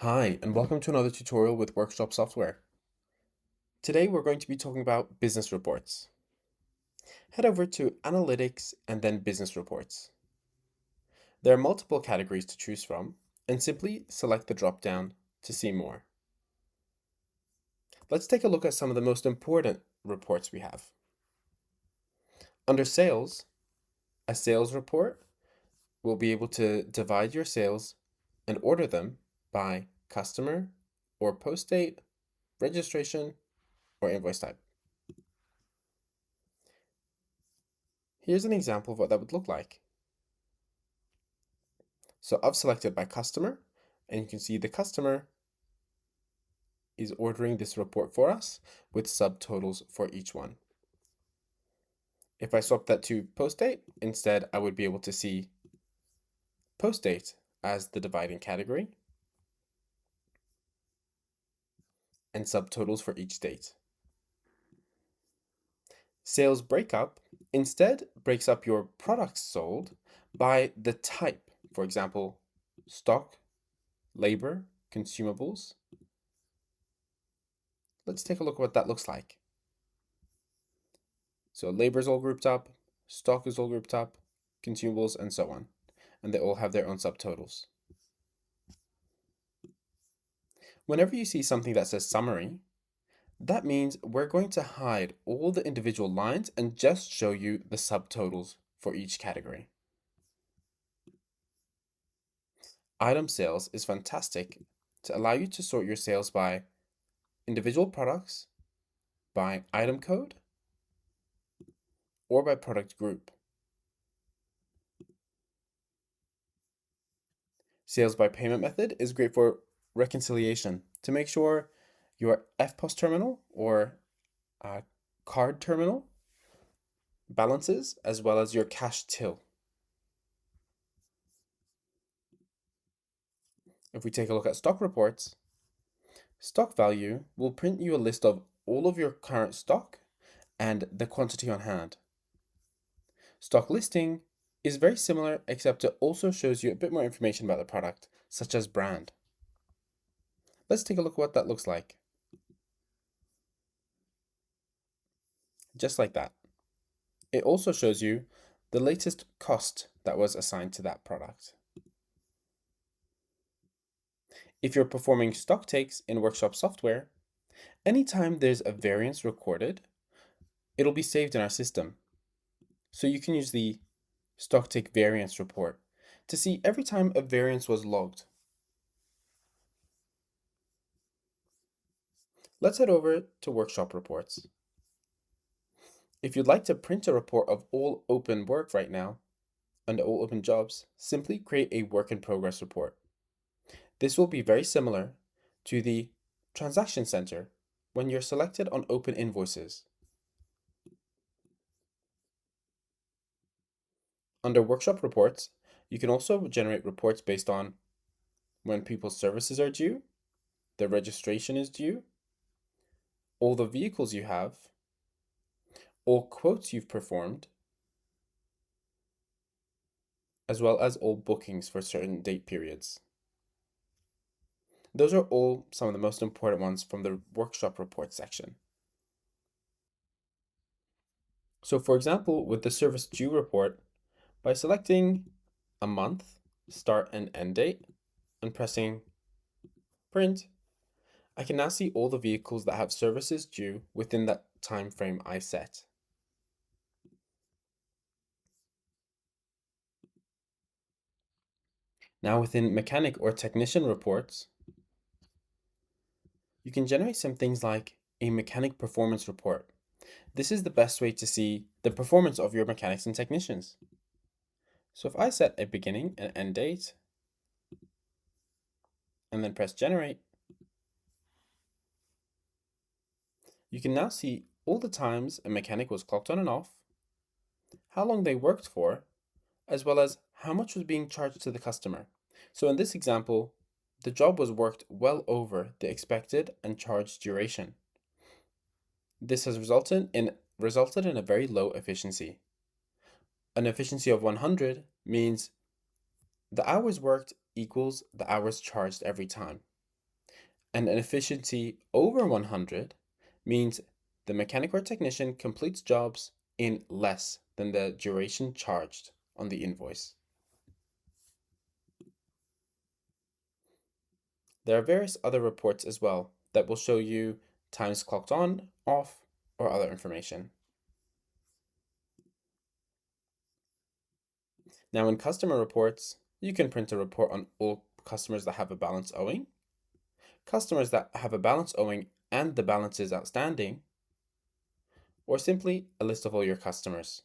Hi, and welcome to another tutorial with Workshop Software. Today we're going to be talking about business reports. Head over to Analytics and then Business Reports. There are multiple categories to choose from, and simply select the drop-down to see more. Let's take a look at some of the most important reports we have. Under Sales, a sales report will be able to divide your sales and order them by customer or post date, registration, or invoice type. Here's an example of what that would look like. So I've selected by customer, and you can see the customer is ordering this report for us with subtotals for each one. If I swap that to post date, instead I would be able to see post date as the dividing category and subtotals for each date. Sales breakup instead breaks up your products sold by the type, for example, stock, labor, consumables. Let's take a look at what that looks like. So labor is all grouped up, stock is all grouped up, consumables, and so on. And they all have their own subtotals. Whenever you see something that says summary, that means we're going to hide all the individual lines and just show you the subtotals for each category. Item sales is fantastic to allow you to sort your sales by individual products, by item code, or by product group. Sales by payment method is great for reconciliation to make sure your FPOS terminal or card terminal balances as well as your cash till. If we take a look at stock reports, stock value will print you a list of all of your current stock and the quantity on hand. Stock listing is very similar, except it also shows you a bit more information about the product, such as brand. Let's take a look at what that looks like. Just like that. It also shows you the latest cost that was assigned to that product. If you're performing stock takes in Workshop software, anytime there's a variance recorded, it'll be saved in our system. So you can use the stock take variance report to see every time a variance was logged. Let's head over to Workshop reports. If you'd like to print a report of all open work right now and all open jobs, simply create a work in progress report. This will be very similar to the Transaction Center when you're selected on open invoices. Under Workshop reports, you can also generate reports based on when people's services are due, the registration is due, all the vehicles you have, all quotes you've performed, as well as all bookings for certain date periods. Those are all some of the most important ones from the Workshop report section. So for example, with the service due report, by selecting a month, start and end date, and pressing print, I can now see all the vehicles that have services due within that time frame I set. Now within mechanic or technician reports, you can generate some things like a mechanic performance report. This is the best way to see the performance of your mechanics and technicians. So if I set a beginning and end date, and then press generate, you can now see all the times a mechanic was clocked on and off, how long they worked for, as well as how much was being charged to the customer. So in this example, the job was worked well over the expected and charged duration. This has resulted in a very low efficiency. An efficiency of 100 means the hours worked equals the hours charged every time. And an efficiency over 100 means the mechanic or technician completes jobs in less than the duration charged on the invoice. There are various other reports as well that will show you times clocked on, off, or other information. Now in customer reports, you can print a report on all customers that have a balance owing, customers that have a balance owing and the balance is outstanding, or simply a list of all your customers.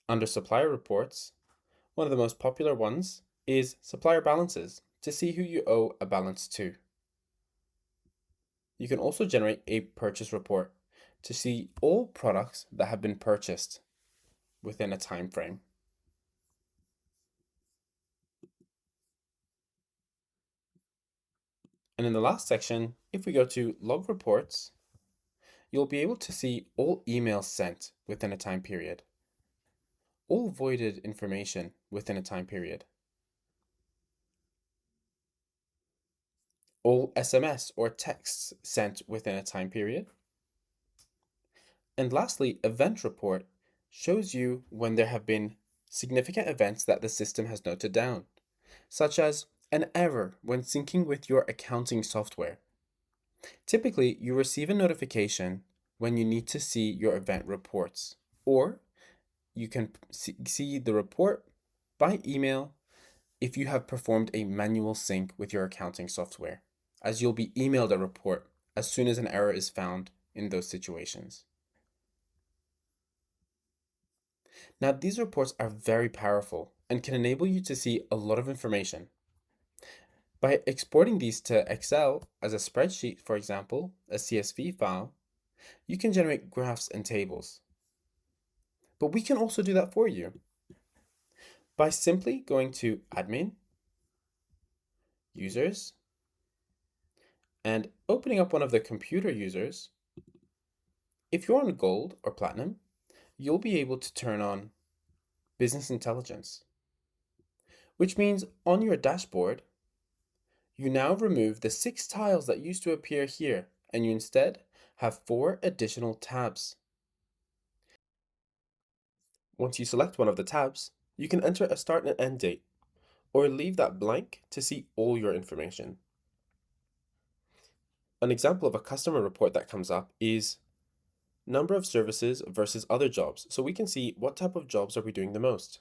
Under supplier reports, one of the most popular ones is supplier balances to see who you owe a balance to. You can also generate a purchase report to see all products that have been purchased within a time frame. And in the last section, if we go to log reports, you'll be able to see all emails sent within a time period, all voided information within a time period, all SMS or texts sent within a time period. And lastly, event report shows you when there have been significant events that the system has noted down, such as an error when syncing with your accounting software. Typically, you receive a notification when you need to see your event reports, or you can see the report by email if you have performed a manual sync with your accounting software, as you'll be emailed a report as soon as an error is found in those situations. Now, these reports are very powerful and can enable you to see a lot of information. By exporting these to Excel as a spreadsheet, for example, a CSV file, you can generate graphs and tables. But we can also do that for you by simply going to Admin, Users, and opening up one of the computer users. If you're on Gold or Platinum, you'll be able to turn on Business Intelligence, which means on your dashboard, you now remove the 6 tiles that used to appear here, and you instead have 4 additional tabs. Once you select one of the tabs, you can enter a start and end date, or leave that blank to see all your information. An example of a customer report that comes up is number of services versus other jobs. So we can see what type of jobs are we doing the most,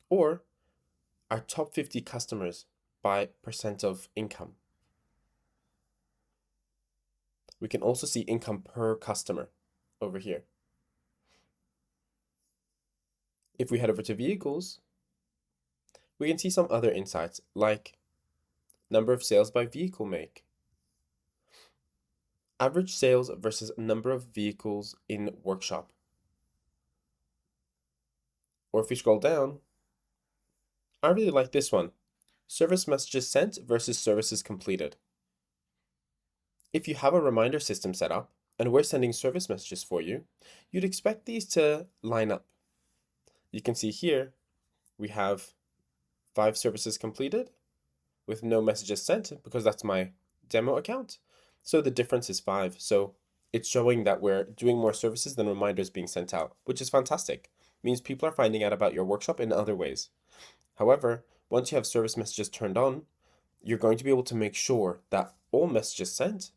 or our top 50 customers by percent of income. We can also see income per customer over here. If we head over to vehicles, we can see some other insights like number of sales by vehicle make, average sales versus number of vehicles in workshop. Or if we scroll down, I really like this one, service messages sent versus services completed. If you have a reminder system set up and we're sending service messages for you, you'd expect these to line up. You can see here we have 5 services completed with no messages sent because that's my demo account. So the difference is 5. So it's showing that we're doing more services than reminders being sent out, which is fantastic. It means people are finding out about your workshop in other ways. However, once you have service messages turned on, you're going to be able to make sure that all messages sent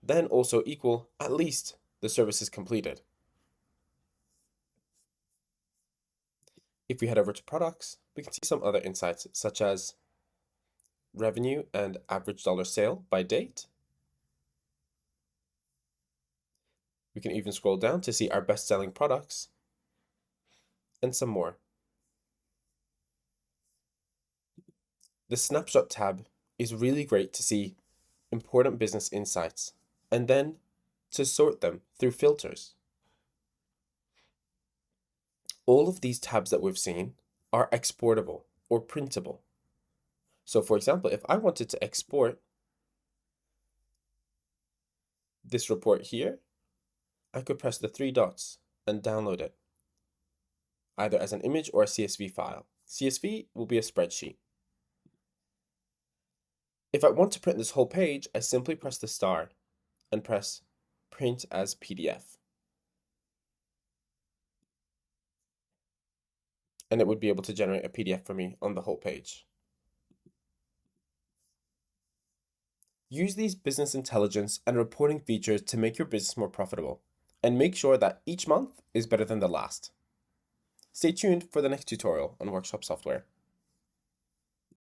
then also equal at least the services completed. If we head over to products, we can see some other insights such as revenue and average dollar sale by date. We can even scroll down to see our best-selling products and some more. The Snapshot tab is really great to see important business insights and then to sort them through filters. All of these tabs that we've seen are exportable or printable. So for example, if I wanted to export this report here, I could press the 3 dots and download it, either as an image or a CSV file. CSV will be a spreadsheet. If I want to print this whole page, I simply press the star and press Print as PDF. And it would be able to generate a PDF for me on the whole page. Use these business intelligence and reporting features to make your business more profitable, and make sure that each month is better than the last. Stay tuned for the next tutorial on Workshop Software.